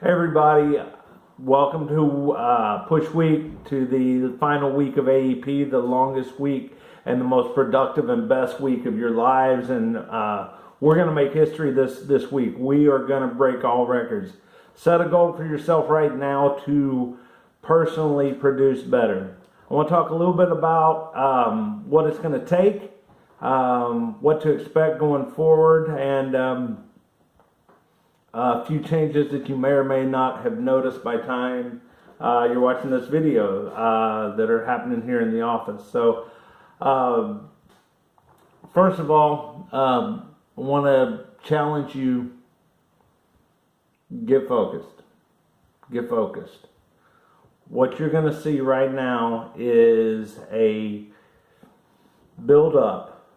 Everybody, welcome to Push Week, to the final week of AEP, the longest week and the most productive and best week of your lives. And we're going to make history this week. We are going to break all records. Set a goal for yourself right now to personally produce better. I want to talk a little bit about what it's going to take, what to expect going forward, and a few changes that you may or may not have noticed by time you're watching this video that are happening here in the office. So first of all, I want to challenge you, get focused. Get focused. What you're going to see right now is a build-up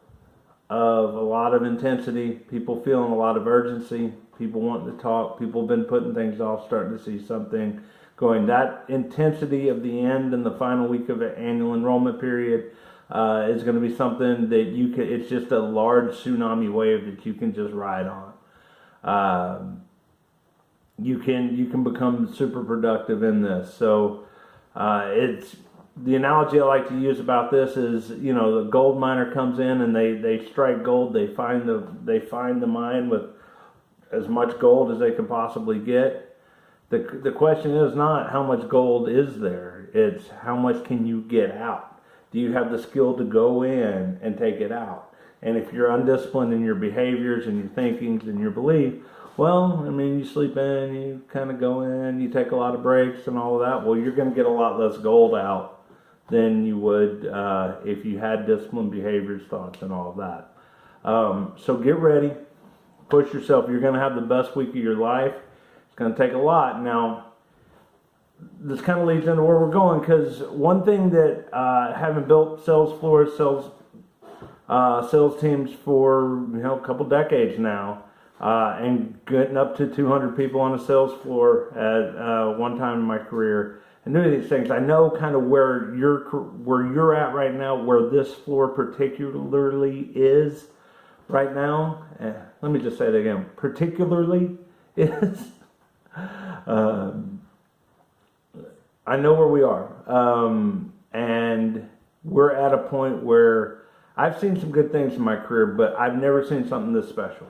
of a lot of intensity, people feeling a lot of urgency, people wanting to talk, people have been putting things off, starting to see something going. That intensity of the end and the final week of an annual enrollment period is going to be something that you can, it's just a large tsunami wave that you can just ride on. You can become super productive in this. So it's the analogy I like to use about this is, you know, the gold miner comes in and they strike gold. They find the mine with as much gold as they can possibly get. The question is not how much gold is there. It's how much can you get out. Do you have the skill to go in and take it out? And if you're undisciplined in your behaviors and your thinkings and your belief, well, I mean, you sleep in, you kind of go in, you take a lot of breaks and all of that. Well, you're going to get a lot less gold out than you would if you had disciplined behaviors, thoughts, and all of that. So get ready, push yourself. You're going to have the best week of your life. It's going to take a lot. Now, this kind of leads into where we're going, because one thing that having built sales floors, sales teams for a couple decades now, and getting up to 200 people on a sales floor at one time in my career, and doing these things, I know kind of where you're at right now, where this floor particularly is right now. Let me just say that again. Particularly is. I know where we are, and we're at a point where I've seen some good things in my career, but I've never seen something this special.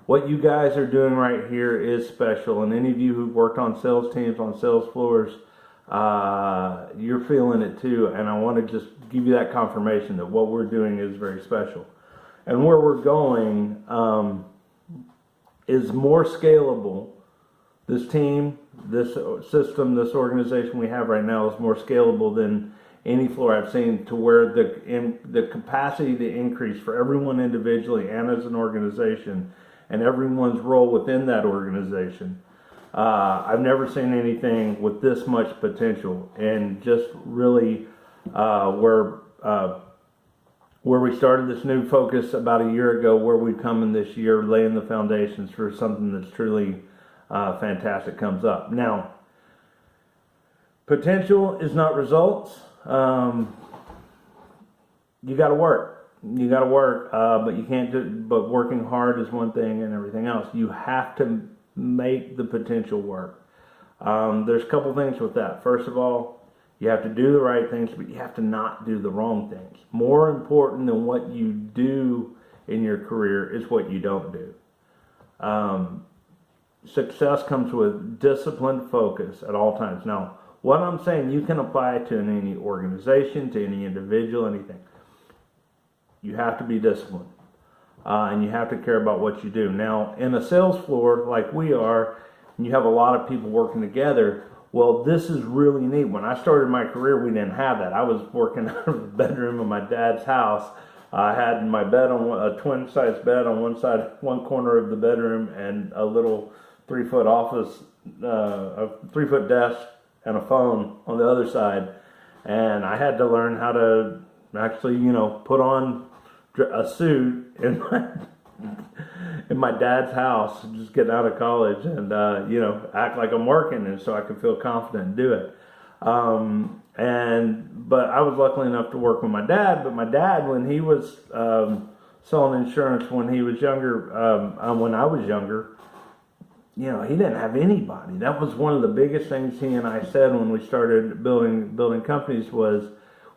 What you guys are doing right here is special, and any of you who've worked on sales teams, on sales floors, you're feeling it too, and I want to just give you that confirmation that what we're doing is very special. And where we're going is more scalable. This team, this system, this organization we have right now is more scalable than any floor I've seen, to where the capacity to increase for everyone individually and as an organization, and everyone's role within that organization. I've never seen anything with this much potential, and just really where we started this new focus about a year ago, where we've come in this year, laying the foundations for something that's truly fantastic comes up. Now, potential is not results. You got to work. You got to work, but you can't do. But working hard is one thing, and everything else. You have to make the potential work. There's a couple things with that. First of all, you have to do the right things, but you have to not do the wrong things. More important than what you do in your career is what you don't do. Success comes with disciplined focus at all times. Now, what I'm saying, you can apply it to any organization, to any individual, anything. You have to be disciplined, and you have to care about what you do. Now, in a sales floor like we are, and you have a lot of people working together, well, this is really neat. When I started my career, we didn't have that. I was working out of the bedroom of my dad's house. I had my bed on a twin-size bed on one corner of the bedroom, and a little 3-foot office, a 3-foot desk, and a phone on the other side. And I had to learn how to actually, put on a suit in my dad's house, just getting out of college, and act like I'm working, and so I could feel confident and do it. But I was lucky enough to work with my dad. But my dad, when he was selling insurance when he was younger, when I was younger, he didn't have anybody. That was one of the biggest things he and I said when we started building companies was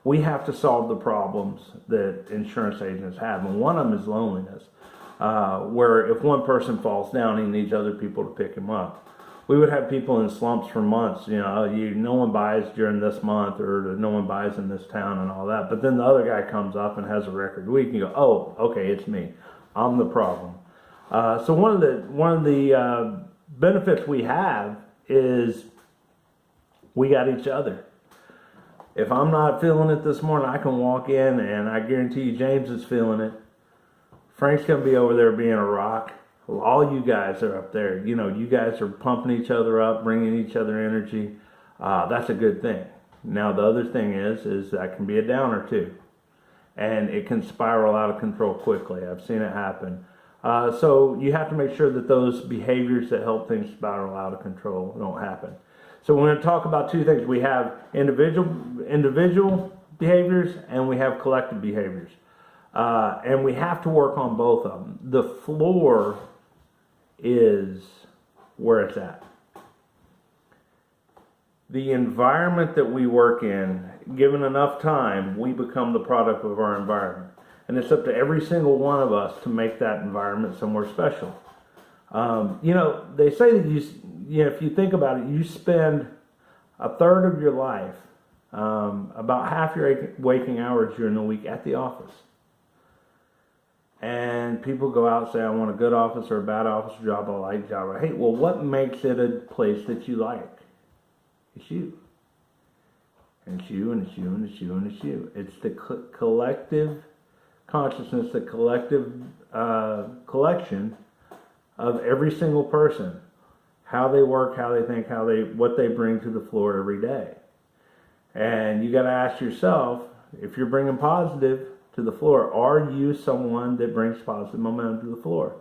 we have to solve the problems that insurance agents have. And one of them is loneliness, where if one person falls down, he needs other people to pick him up. We would have people in slumps for months, no one buys during this month, or no one buys in this town and all that. But then the other guy comes up and has a record week, and you go, oh, okay, it's me. I'm the problem. So one of the benefits we have is we got each other. If I'm not feeling it this morning, I can walk in and I guarantee you James is feeling it. Frank's going to be over there being a rock. All you guys are up there. You guys are pumping each other up, bringing each other energy. That's a good thing. Now the other thing is that can be a downer too. And it can spiral out of control quickly. I've seen it happen. So you have to make sure that those behaviors that help things spiral out of control don't happen. So we're going to talk about two things. We have individual behaviors and we have collective behaviors. And we have to work on both of them. The floor is where it's at. The environment that we work in, given enough time, we become the product of our environment. And it's up to every single one of us to make that environment somewhere special. They say that if you think about it, you spend a third of your life, about half your waking hours during the week at the office. And people go out and say, I want a good office or a bad office, job I like, job I hate. Well, what makes it a place that you like? It's you. And it's you, and it's you, and it's you, and it's you. It's the collective consciousness, the collective collection of every single person. How they work, how they think, what they bring to the floor every day. And you got to ask yourself, if you're bringing positive to the floor, are you someone that brings positive momentum to the floor?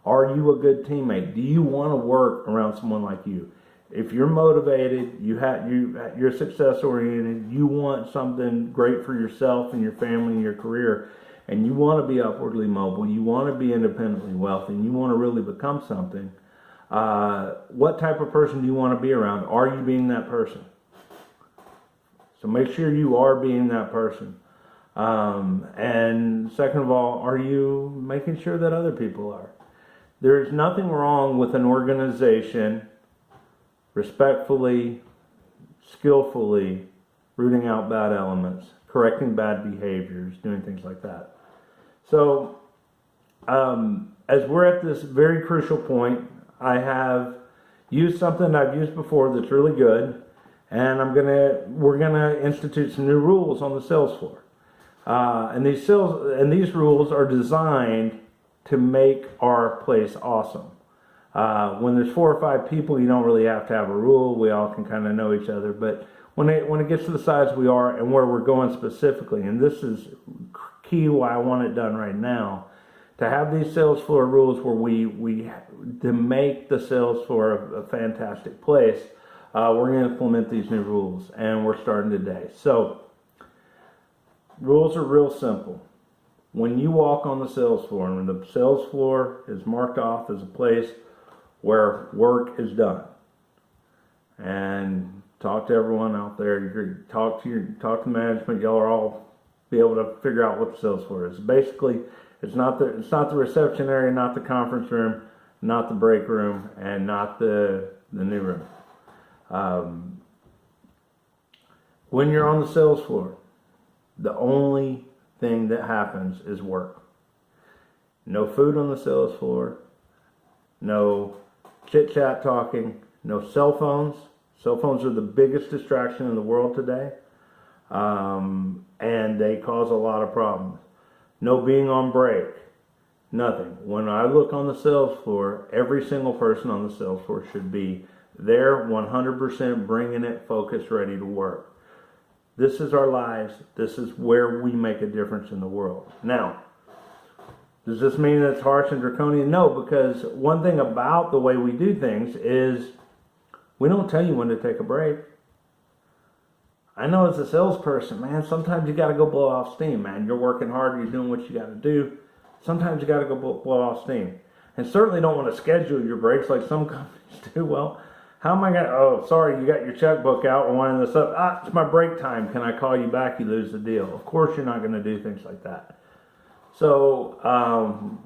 Are you a good teammate? Do you want to work around someone like you? If you're motivated, you're success oriented, you want something great for yourself and your family and your career, and you want to be upwardly mobile, you want to be independently wealthy, and you want to really become something, what type of person do you want to be around? Are you being that person? So make sure you are being that person. And second of all, are you making sure that other people are? There's nothing wrong with an organization respectfully, skillfully rooting out bad elements, correcting bad behaviors, doing things like that. So, as we're at this very crucial point, I have used something I've used before that's really good, and we're gonna institute some new rules on the sales floor. And these rules are designed to make our place awesome. When there's 4 or 5 people, you don't really have to have a rule. We all can kind of know each other. But when it gets to the size we are and where we're going specifically, and this is key why I want it done right now, to have these sales floor rules where to make the sales floor a fantastic place, we're going to implement these new rules, and we're starting today. So, rules are real simple. When you walk on the sales floor, and when the sales floor is marked off as a place where work is done, and talk to everyone out there, talk to management, y'all are all be able to figure out what the sales floor is. Basically, it's not the reception area, not the conference room, not the break room, and not the new room. When you're on the sales floor, the only thing that happens is work. No food on the sales floor, no chit-chat talking, no cell phones. Cell phones are the biggest distraction in the world today, and they cause a lot of problems. No being on break, nothing. When I look on the sales floor, every single person on the sales floor should be there 100% bringing it, focused, ready to work. This is our lives. This is where we make a difference in the world. Now, does this mean it's harsh and draconian? No, because one thing about the way we do things is we don't tell you when to take a break. I know as a salesperson, man, sometimes you got to go blow off steam, man. You're working hard. You're doing what you got to do. Sometimes you got to go blow off steam. and certainly don't want to schedule your breaks like some companies do. Well, how am I going to, oh, sorry, you got your checkbook out, we're winding this up. Ah, it's my break time. Can I call you back? You lose the deal. Of course, you're not going to do things like that. So,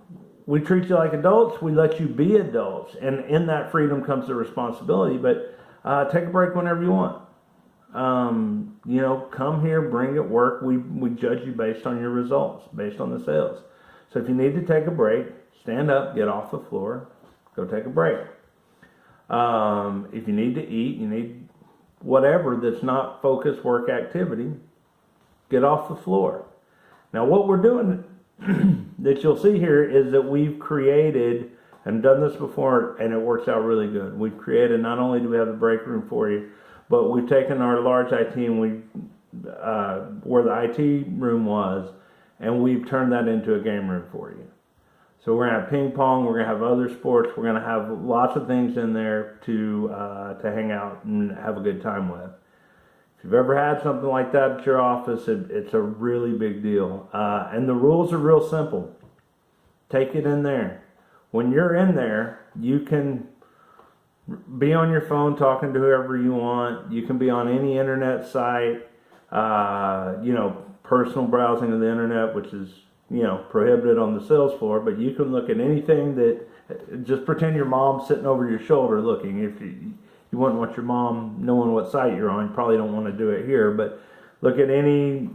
we treat you like adults. We let you be adults. And in that freedom comes the responsibility. But take a break whenever you want. Come here, bring it, work. We judge you based on your results, based on the sales. So if you need to take a break, stand up, get off the floor, go take a break. If you need to eat, you need whatever that's not focused work activity, get off the floor. Now what we're doing that you'll see here is that we've created and done this before, and it works out really good. We've created, not only do we have the break room for you, but we've taken our large IT and where the IT room was, and we've turned that into a game room for you. So we're gonna have ping pong, we're gonna have other sports, we're gonna have lots of things in there to hang out and have a good time with. If you've ever had something like that at your office, it's a really big deal. And the rules are real simple. Take it in there. When you're in there, you can be on your phone talking to whoever you want. You can be on any internet site, personal browsing of the internet, which is, prohibited on the sales floor, but you can look at anything that, just pretend your mom's sitting over your shoulder looking. If you wouldn't want your mom knowing what site you're on, you probably don't want to do it here, but look at any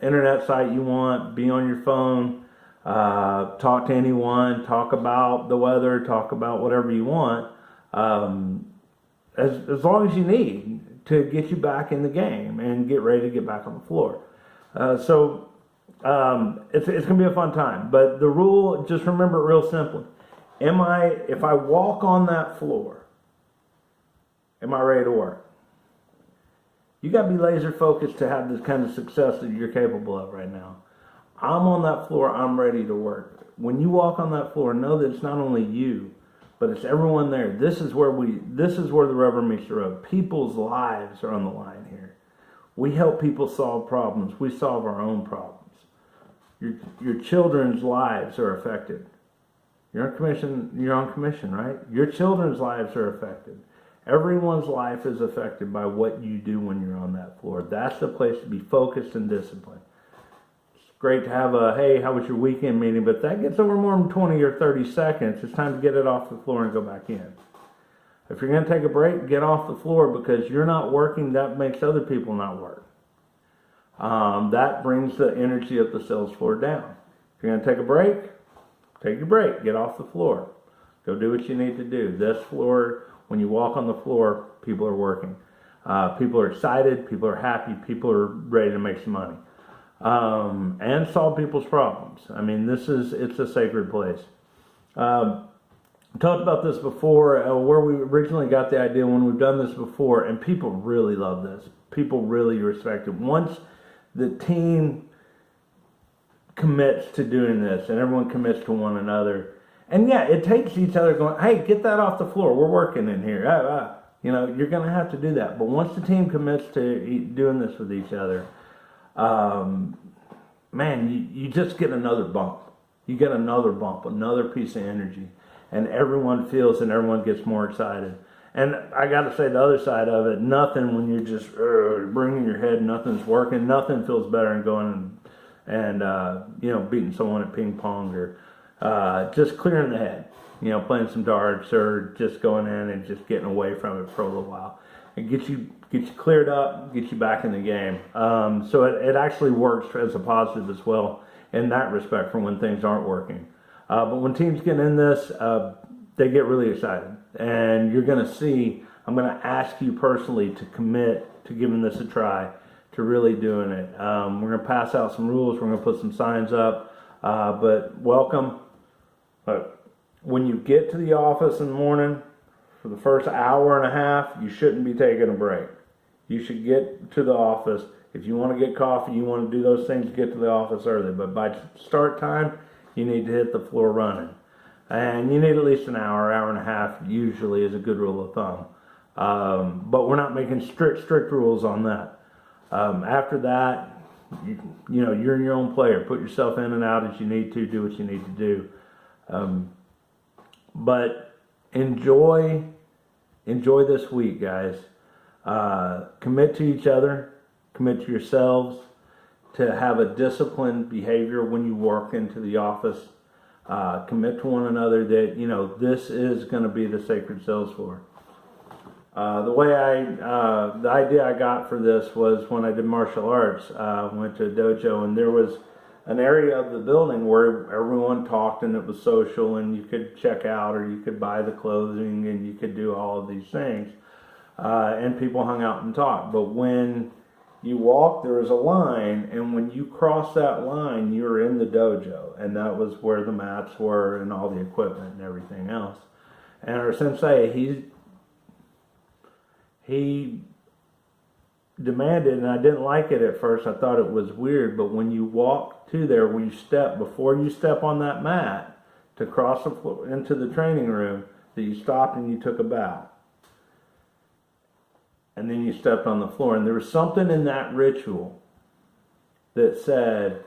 internet site you want, be on your phone, talk to anyone, talk about the weather, talk about whatever you want, as long as you need to get you back in the game and get ready to get back on the floor. It's going to be a fun time, but the rule, just remember it real simple. If I walk on that floor, am I ready to work? You got to be laser focused to have this kind of success that you're capable of right now. I'm on that floor, I'm ready to work. When you walk on that floor, know that it's not only you, but it's everyone there. This is where the rubber meets the road. People's lives are on the line here. We help people solve problems. We solve our own problems. Your children's lives are affected. You're on commission, right? Your children's lives are affected. Everyone's life is affected by what you do when you're on that floor. That's the place to be focused and disciplined. It's great to have hey, how was your weekend meeting? But that gets over more than 20 or 30 seconds. It's time to get it off the floor and go back in. If you're going to take a break, get off the floor, because you're not working. That makes other people not work. That brings the energy of the sales floor down. If you're going to take a break, take your break. Get off the floor. Go do what you need to do. This floor, when you walk on the floor, people are working. People are excited. People are happy. People are ready to make some money. And solve people's problems. I mean, it's a sacred place. Talked about this before, where we originally got the idea, when we've done this before, and people really love this. People really respect it. Once the team commits to doing this, and everyone commits to one another, and yeah, it takes each other going, hey, get that off the floor. We're working in here. You're going to have to do that. But once the team commits to doing this with each other, you just get another bump. You get another bump, another piece of energy. And everyone feels and everyone gets more excited. And I got to say, the other side of it, nothing when you're just bringing your head, nothing's working, nothing feels better than going and beating someone at ping pong, or just clearing the head, playing some darts, or just going in and just getting away from it for a little while. It gets you cleared up, get you back in the game. So it actually works as a positive as well in that respect for when things aren't working. But when teams get in this, they get really excited. And you're going to see, I'm going to ask you personally to commit to giving this a try, to really doing it. We're going to pass out some rules. We're going to put some signs up. But welcome. When you get to the office in the morning, for the first hour and a half, you shouldn't be taking a break. You should get to the office. If you want to get coffee, you want to do those things, get to the office early. But by start time, you need to hit the floor running. And you need at least an hour, hour and a half, usually, is a good rule of thumb. But we're not making strict rules on that. After that, you're your own player. Put yourself in and out as you need to, do what you need to do. But enjoy this week, guys. Commit to each other, commit to yourselves, to have a disciplined behavior when you walk into the office. Commit to one another that, this is going to be the sacred sales floor. The idea I got for this was when I did martial arts. Went to a dojo, and there was an area of the building where everyone talked, and it was social, and you could check out, or you could buy the clothing, and you could do all of these things. And people hung out and talked. But when you walked, there was a line, and when you crossed that line, you were in the dojo, and that was where the mats were and all the equipment and everything else. And our sensei, he demanded, and I didn't like it at first. I thought it was weird, but when you walk to there, before you step on that mat to cross the floor into the training room, that you stopped and you took a bow. And then you stepped on the floor. And there was something in that ritual that said,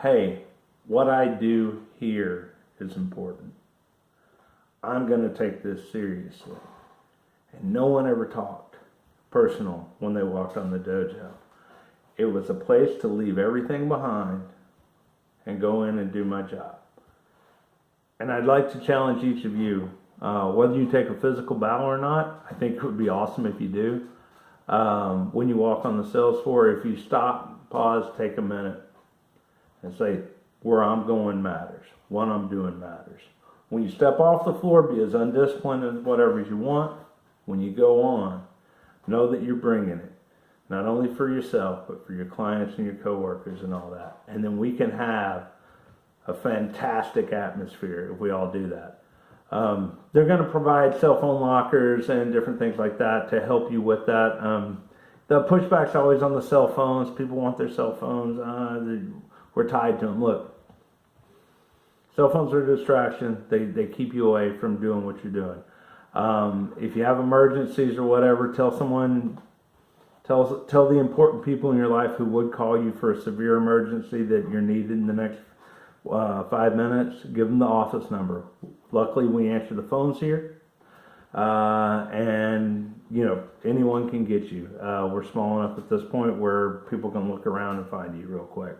hey, what I do here is important. I'm going to take this seriously. And no one ever talked personal when they walked on the dojo. It was a place to leave everything behind and go in and do my job. And I'd like to challenge each of you, whether you take a physical bow or not. I think it would be awesome if you do. When you walk on the sales floor, if you stop, pause, take a minute, and say, where I'm going matters. What I'm doing matters. When you step off the floor, be as undisciplined as whatever you want. When you go on, know that you're bringing it. Not only for yourself, but for your clients and your coworkers and all that. And then we can have a fantastic atmosphere if we all do that. They're going to provide cell phone lockers and different things like that to help you with that. The pushback's always on the cell phones. People want their cell phones. We're tied to them. Look, cell phones are a distraction. They keep you away from doing what you're doing. If you have emergencies or whatever, tell the important people in your life who would call you for a severe emergency that you're needed in the next 5 minutes. Give them the office number. Luckily, we answer the phones here, and anyone can get you. We're small enough at this point where people can look around and find you real quick.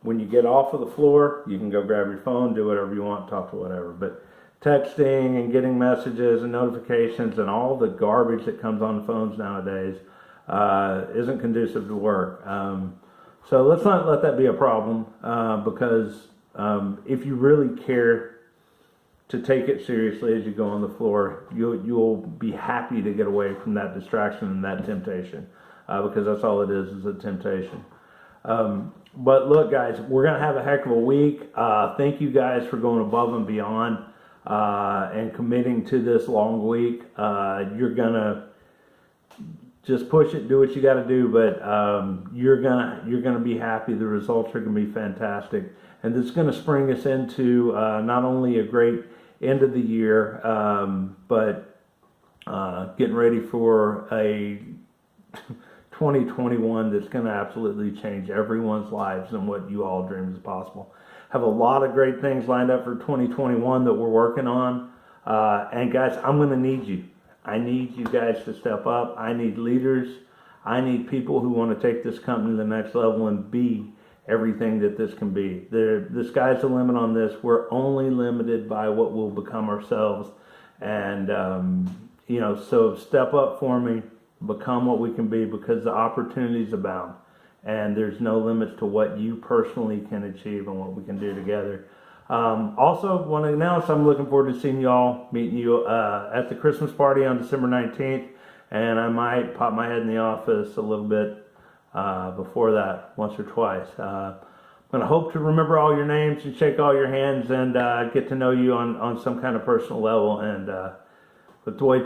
When you get off of the floor, you can go grab your phone, do whatever you want, talk to whatever. But texting and getting messages and notifications and all the garbage that comes on phones nowadays isn't conducive to work. So let's not let that be a problem, because if you really care to take it seriously as you go on the floor, you'll be happy to get away from that distraction and that temptation, because that's all it is a temptation. But look, guys, we're going to have a heck of a week. Thank you guys for going above and beyond and committing to this long week. You're going to just push it, do what you got to do, but you're gonna be happy. The results are gonna be fantastic, and this is gonna spring us into not only a great end of the year, but getting ready for a 2021 that's gonna absolutely change everyone's lives and what you all dream is possible. Have a lot of great things lined up for 2021 that we're working on, and guys, I'm gonna need you. I need you guys to step up. I need leaders. I need people who want to take this company to the next level and be everything that this can be. The sky's the limit on this. We're only limited by what we'll become ourselves. And, so step up for me, become what we can be, because the opportunities abound. And there's no limits to what you personally can achieve and what we can do together. Also, want to announce I'm looking forward to seeing you all, meeting you at the Christmas party on December 19th, and I might pop my head in the office a little bit before that, once or twice. I'm going to hope to remember all your names and shake all your hands and get to know you on some kind of personal level. And with the way,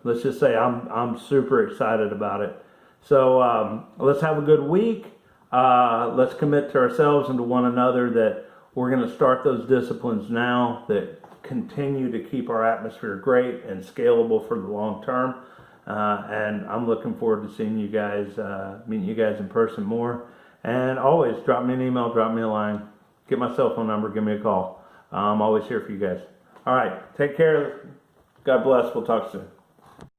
let's just say I'm super excited about it. So let's have a good week. Let's commit to ourselves and to one another that we're going to start those disciplines now that continue to keep our atmosphere great and scalable for the long term. And I'm looking forward to seeing you guys, meeting you guys in person more. And always drop me an email, drop me a line, get my cell phone number, give me a call. I'm always here for you guys. All right, take care. God bless. We'll talk soon.